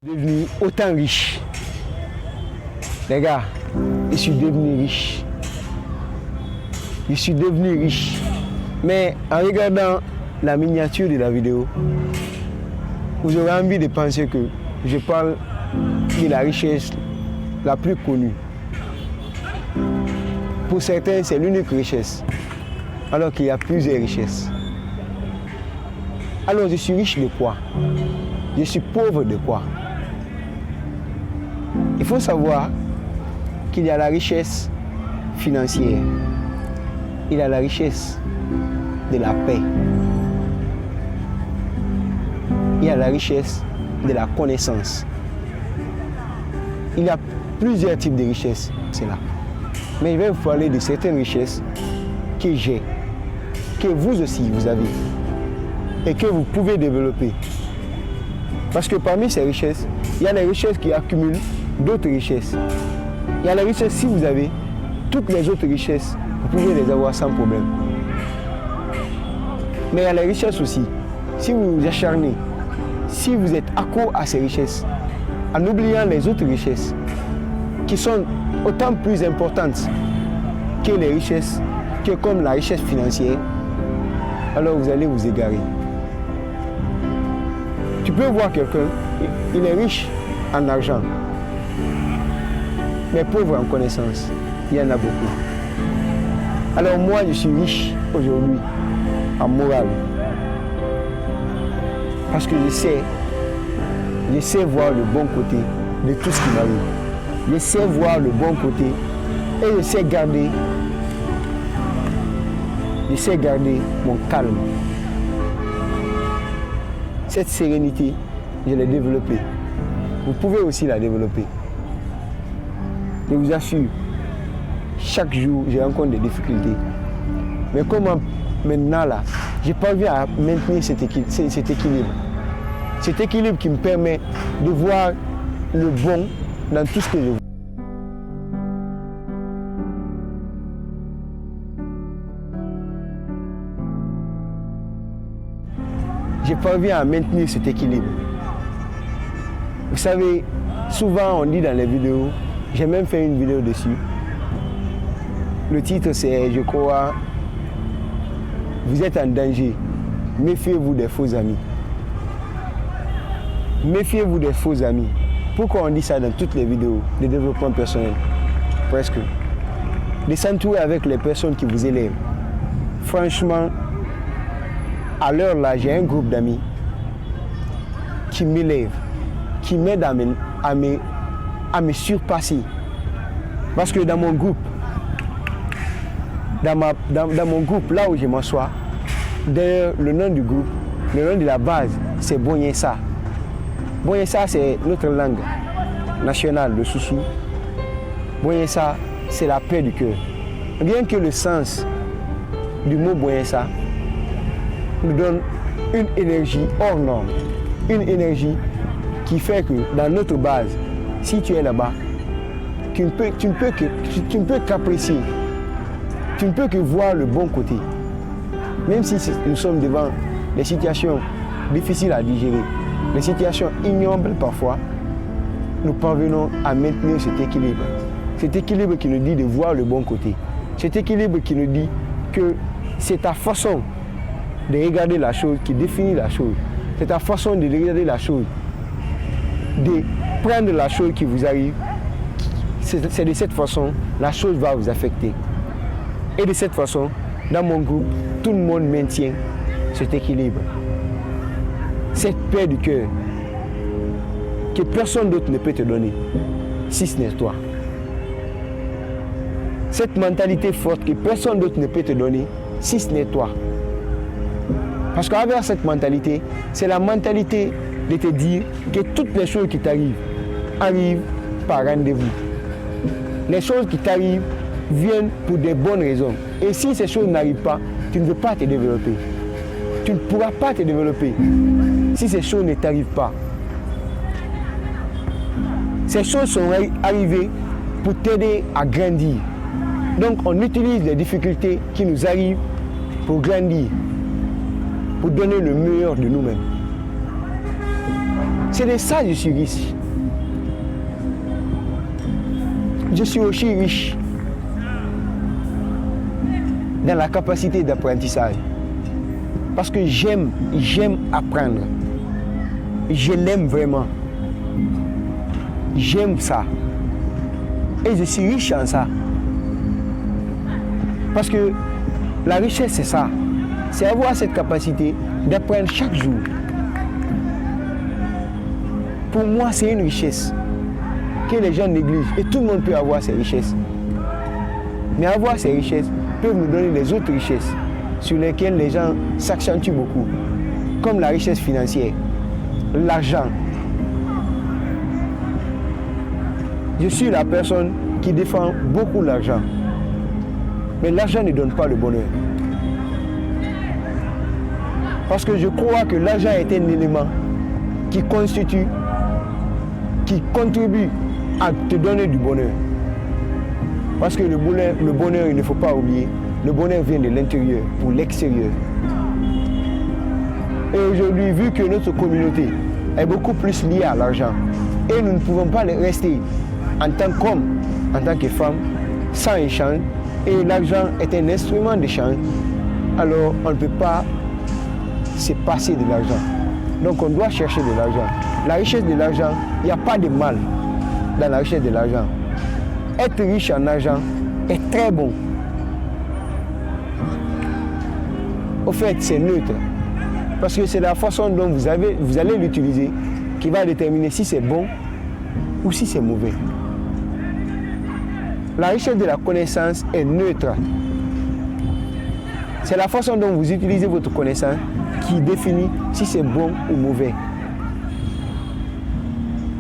Devenu autant riche. Les gars, je suis devenu riche. Je suis devenu riche. Mais en regardant la miniature de la vidéo, vous aurez envie de penser que je parle de la richesse la plus connue. Pour certains, c'est l'unique richesse, alors qu'il y a plusieurs richesses. Alors je suis riche de quoi? Je suis pauvre de quoi? Il faut savoir qu'il y a la richesse financière, il y a la richesse de la paix, il y a la richesse de la connaissance. Il y a plusieurs types de richesses, c'est là. Mais je vais vous parler de certaines richesses que j'ai, que vous aussi vous avez et que vous pouvez développer. Parce que parmi ces richesses, il y a les richesses qui accumulent d'autres richesses. Il y a les richesses, si vous avez toutes les autres richesses, vous pouvez les avoir sans problème. Mais il y a les richesses aussi, si vous vous acharnez, si vous êtes accro à ces richesses, en oubliant les autres richesses, qui sont autant plus importantes que les richesses, que comme la richesse financière, alors vous allez vous égarer. Tu peux voir quelqu'un, il est riche en argent, mais pauvre en connaissance. Il y en a beaucoup. Alors moi, je suis riche aujourd'hui en morale. Parce que je sais voir le bon côté de tout ce qui m'arrive. Je sais voir le bon côté et je sais garder mon calme. Cette sérénité, je l'ai développée. Vous pouvez aussi la développer. Je vous assure, chaque jour, je rencontre des difficultés. Mais comment maintenant là, je parviens à maintenir cet équilibre. Cet équilibre qui me permet de voir le bon dans tout ce que je vois. Je parviens à maintenir cet équilibre. Vous savez, souvent on dit dans les vidéos, j'ai même fait une vidéo dessus. Le titre c'est, je crois, vous êtes en danger, méfiez-vous des faux amis. Méfiez-vous des faux amis. Pourquoi on dit ça dans toutes les vidéos de développement personnel? Presque. De s'entourer avec les personnes qui vous élèvent. Franchement, à l'heure là, j'ai un groupe d'amis qui m'élèvent, qui m'aident à me surpasser. Parce que dans mon groupe, dans mon groupe, là où je m'assois, d'ailleurs, le nom du groupe, le nom de la base, c'est Bonyesa. Bonyesa, c'est notre langue nationale, le Soussou. Bonyesa, c'est la paix du cœur. Rien que le sens du mot Bonyesa nous donne une énergie hors norme. Une énergie qui fait que dans notre base, si tu es là-bas, tu ne peux qu'apprécier. Tu ne peux que voir le bon côté. Même si nous sommes devant des situations difficiles à digérer, des situations ignobles parfois, nous parvenons à maintenir cet équilibre. Cet équilibre qui nous dit de voir le bon côté. Cet équilibre qui nous dit que c'est ta façon de regarder la chose qui définit la chose. C'est ta façon de regarder la chose, de prendre la chose qui vous arrive. C'est de cette façon, la chose va vous affecter. Et de cette façon, dans mon groupe, tout le monde maintient cet équilibre. Cette paix du cœur que personne d'autre ne peut te donner, si ce n'est toi. Cette mentalité forte que personne d'autre ne peut te donner, si ce n'est toi. Parce qu'avec cette mentalité, c'est la mentalité de te dire que toutes les choses qui t'arrivent, arrivent par rendez-vous. Les choses qui t'arrivent viennent pour des bonnes raisons. Et si ces choses n'arrivent pas, tu ne veux pas te développer. Tu ne pourras pas te développer si ces choses ne t'arrivent pas. Ces choses sont arrivées pour t'aider à grandir. Donc on utilise les difficultés qui nous arrivent pour grandir, pour donner le meilleur de nous-mêmes. C'est de ça que je suis riche. Je suis aussi riche dans la capacité d'apprentissage. Parce que j'aime apprendre. Je l'aime vraiment. J'aime ça. Et je suis riche en ça. Parce que la richesse, c'est ça. C'est avoir cette capacité d'apprendre chaque jour. Pour moi, c'est une richesse que les gens négligent. Et tout le monde peut avoir ces richesses. Mais avoir ces richesses peut nous donner les autres richesses sur lesquelles les gens s'accentuent beaucoup. Comme la richesse financière, l'argent. Je suis la personne qui défend beaucoup l'argent. Mais l'argent ne donne pas le bonheur. Parce que je crois que l'argent est un élément qui contribue à te donner du bonheur. Parce que le bonheur, il ne faut pas oublier, le bonheur vient de l'intérieur pour l'extérieur. Et aujourd'hui, vu que notre communauté est beaucoup plus liée à l'argent, et nous ne pouvons pas rester en tant qu'homme, en tant que femme, sans échange, et l'argent est un instrument d'échange, alors on ne peut pas se passer de l'argent. Donc on doit chercher de l'argent. La richesse de l'argent, il n'y a pas de mal dans la richesse de l'argent. Être riche en argent est très bon. Au fait, c'est neutre. Parce que c'est la façon dont vous allez l'utiliser qui va déterminer si c'est bon ou si c'est mauvais. La richesse de la connaissance est neutre. C'est la façon dont vous utilisez votre connaissance qui définit si c'est bon ou mauvais.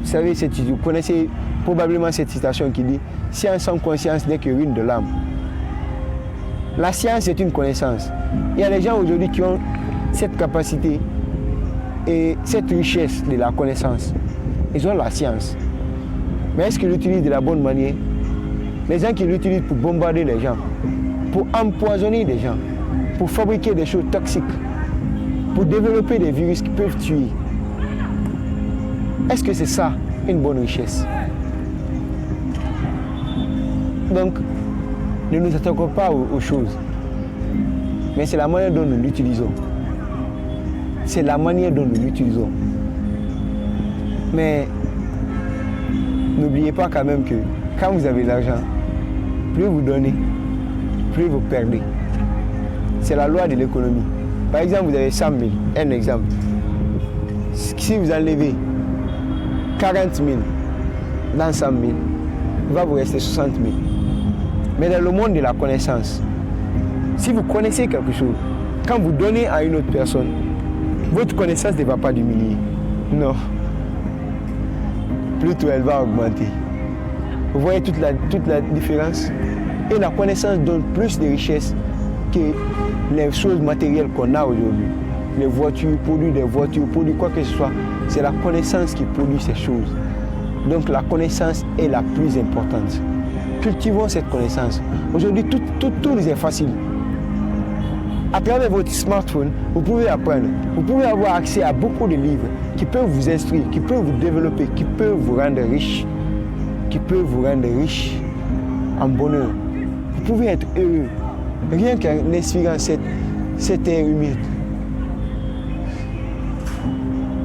Vous savez, vous connaissez probablement cette citation qui dit « Science sans conscience n'est que ruine de l'âme ». La science est une connaissance. Il y a des gens aujourd'hui qui ont cette capacité et cette richesse de la connaissance. Ils ont la science. Mais est-ce qu'ils l'utilisent de la bonne manière? Les gens qui l'utilisent pour bombarder les gens, pour empoisonner les gens, pour fabriquer des choses toxiques, pour développer des virus qui peuvent tuer. Est-ce que c'est ça une bonne richesse? Donc, ne nous attaquons pas aux choses, mais c'est la manière dont nous l'utilisons. C'est la manière dont nous l'utilisons. Mais n'oubliez pas quand même que quand vous avez l'argent, plus vous donnez, plus vous perdez. C'est la loi de l'économie. Par exemple, vous avez 100 000, un exemple. Si vous enlevez 40 000 dans 100 000, il va vous rester 60 000. Mais dans le monde de la connaissance, si vous connaissez quelque chose, quand vous donnez à une autre personne, votre connaissance ne va pas diminuer. Non. Plutôt elle va augmenter. Vous voyez toute la différence? Et la connaissance donne plus de richesse que les choses matérielles qu'on a aujourd'hui. Les voitures, produire des voitures, produire quoi que ce soit. C'est la connaissance qui produit ces choses. Donc la connaissance est la plus importante. Cultivons cette connaissance. Aujourd'hui, tout nous est facile. À travers votre smartphone, vous pouvez apprendre. Vous pouvez avoir accès à beaucoup de livres qui peuvent vous instruire, qui peuvent vous développer, qui peuvent vous rendre riche. Qui peuvent vous rendre riche en bonheur. Vous pouvez être heureux. Rien qu'en inspirant cet air humide.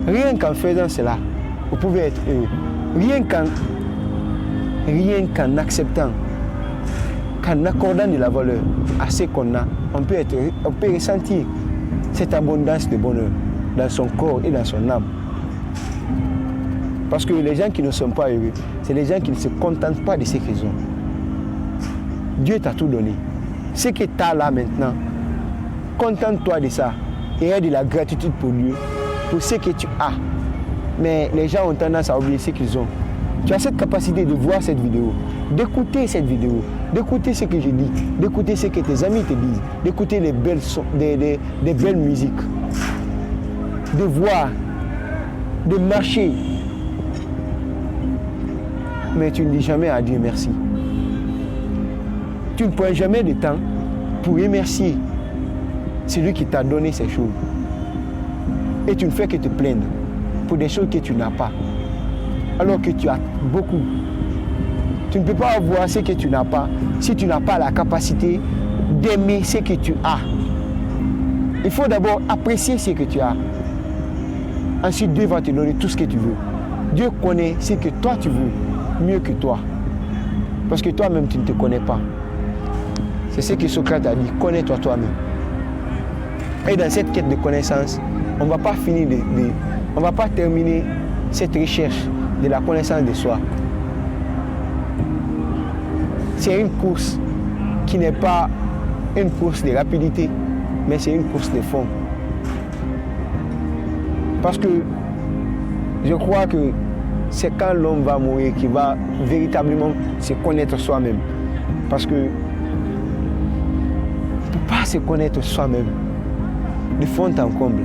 Rien qu'en faisant cela, vous pouvez être heureux. Rien qu'en acceptant, qu'en accordant de la valeur à ce qu'on a, on peut ressentir cette abondance de bonheur dans son corps et dans son âme. Parce que les gens qui ne sont pas heureux, c'est les gens qui ne se contentent pas de ce qu'ils ont. Dieu t'a tout donné. Ce que tu as là maintenant, contente-toi de ça et aie de la gratitude pour Dieu, pour ce que tu as. Mais les gens ont tendance à oublier ce qu'ils ont. Tu as cette capacité de voir cette vidéo, d'écouter cette vidéo, d'écouter ce que je dis, d'écouter ce que tes amis te disent, d'écouter les belles des belles musiques, de voir, de marcher. Mais tu ne dis jamais à Dieu merci. Tu ne prends jamais de temps pour remercier celui qui t'a donné ces choses. Et tu ne fais que te plaindre. pour des choses que tu n'as pas, alors que tu as beaucoup. Tu ne peux pas avoir ce que tu n'as pas si tu n'as pas la capacité d'aimer ce que tu as. Il faut d'abord apprécier ce que tu as. Ensuite, Dieu va te donner tout ce que tu veux. Dieu connaît ce que toi tu veux mieux que toi. Parce que toi-même, tu ne te connais pas. C'est ce que Socrate a dit, connais-toi toi-même. Et dans cette quête de connaissance, on ne va pas finir on ne va pas terminer cette recherche de la connaissance de soi. C'est une course qui n'est pas une course de rapidité, mais c'est une course de fond. Parce que je crois que c'est quand l'homme va mourir qu'il va véritablement se connaître soi-même. Parce que on ne peut pas se connaître soi-même de fond en comble.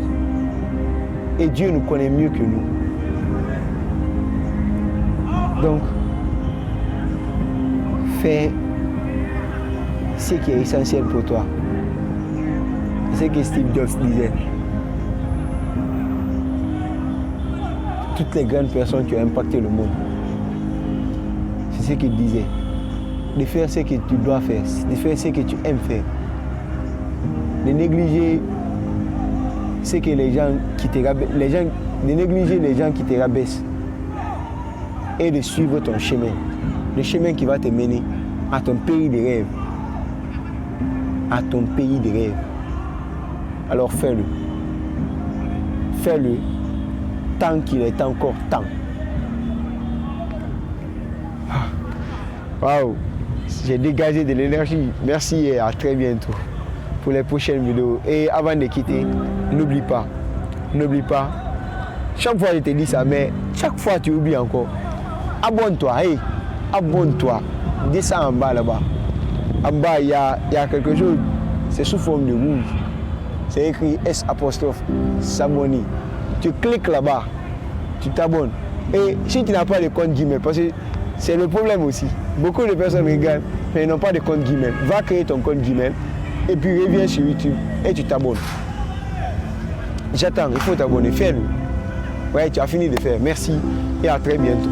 Et Dieu nous connaît mieux que nous. Donc, fais ce qui est essentiel pour toi. C'est ce que Steve Jobs disait. Toutes les grandes personnes qui ont impacté le monde, c'est ce qu'il disait. De faire ce que tu dois faire, de faire ce que tu aimes faire. De négliger ce que les gens qui te rabaissent, de négliger les gens qui te rabaissent et de suivre ton chemin. Le chemin qui va te mener à ton pays de rêve. À ton pays de rêve. Alors fais-le. Fais-le tant qu'il est encore temps. Waouh, j'ai dégagé de l'énergie. Merci et à très bientôt pour les prochaines vidéos. Et avant de quitter, n'oublie pas, chaque fois je te dis ça, mais chaque fois tu oublies encore. Abonne-toi, hey, abonne-toi. Descends en bas là-bas. En bas, il y a quelque chose, c'est sous forme de rouge. C'est écrit S', s'abonner. Tu cliques là-bas, tu t'abonnes. Et si tu n'as pas de compte Gmail, parce que c'est le problème aussi. Beaucoup de personnes regardent, mais ils n'ont pas de compte Gmail. Va créer ton compte Gmail et puis reviens sur YouTube et tu t'abonnes. J'attends, il faut t'abonner, fais-le. Ouais, tu as fini de faire. Merci et à très bientôt.